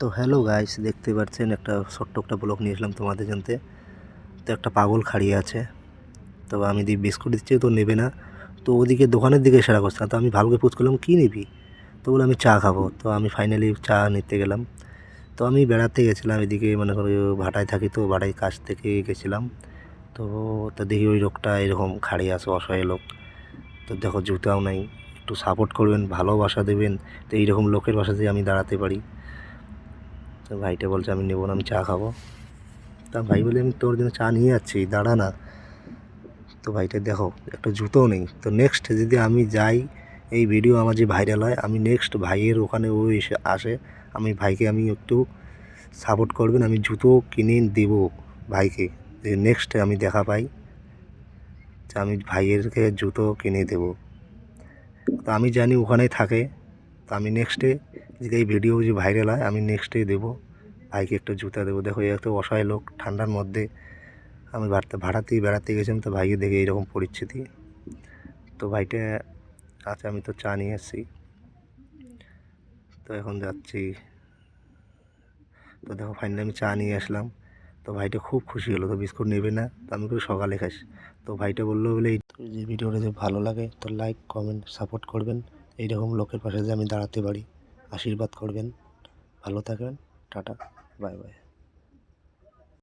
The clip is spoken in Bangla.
তো হ্যালো গাইস, দেখতে পাচ্ছেন একটা ছোট্ট একটা ব্লগ নিয়ে এসলাম তোমাদের জানতে। তো একটা পাগল খাড়িয়ে আছে, তো আমি বিস্কুট দিচ্ছি, তো নেবে না। তো ওদিকে দোকানের দিকে ইশারা করছে না, তো আমি ভালকে পুছ করলাম কী নিবি। তো বলে আমি চা খাবো। তো আমি ফাইনালি চা নিতে গেলাম। তো আমি বেড়াতে গেছিলাম এদিকে, মনে করি ভাটায় থাকি, তো ভাটায় কাছ থেকে গেছিলাম। তো তা দেখি ওই লোকটা এরকম খাড়িয়ে আছে, অসহায় লোক। তো দেখো জুতাও নাই, একটু সাপোর্ট করবেন, ভালোবাসা দেবেন। তো এইরকম লোকের পাশে আমি দাঁড়াতে পারি। তো ভাইটা বলছে আমি নেবো না, আমি চা খাবো। তা ভাই বলে আমি তোর জন্য চা নিয়ে যাচ্ছি, দাঁড়া না। তো ভাইটা দেখো একটা জুতোও নেই। তো নেক্সট যদি আমি যাই, এই ভিডিও আমার যে ভাইরাল হয়, আমি নেক্সট ভাইয়ের ওখানে ও এসে আসে, আমি ভাইকে আমি একটু সাপোর্ট করবেন, আমি জুতো কিনে দেবো ভাইকে। যে নেক্সট আমি দেখা পাই যে আমি ভাইয়েরকে জুতো কিনে দেবো। তো আমি জানি ওখানেই থাকে। তো আমি নেক্সটে যদি এই ভিডিও যে ভাইরাল হয়, আমি নেক্সটে দেবো ভাইকে একটা জুতা দেবো। দেখো এই একটা অসহায় লোক ঠান্ডার মধ্যে, আমি ভাড়াতেই বেড়াতে গেছিলাম, তো ভাইকে দেখে এইরকম পরিস্থিতি। তো ভাইটা আচ্ছা, আমি তো চা নিয়ে এসেছি, তো এখন যাচ্ছি। তো দেখো ফাইনালি আমি চা নিয়ে আসলাম। তো ভাইটা খুব খুশি হলো, তো বিস্কুট নেবে না, তো আমি করে সকালে খাস। তো ভাইটা বললো বলে এই যে ভিডিওটা যদি ভালো লাগে তো লাইক কমেন্ট সাপোর্ট করবেন। এইরকম লোকের পাশে যে আমি দাঁড়াতে পারি, আশীর্বাদ করবেন। ভালো থাকবেন, টাটা, বাই বাই।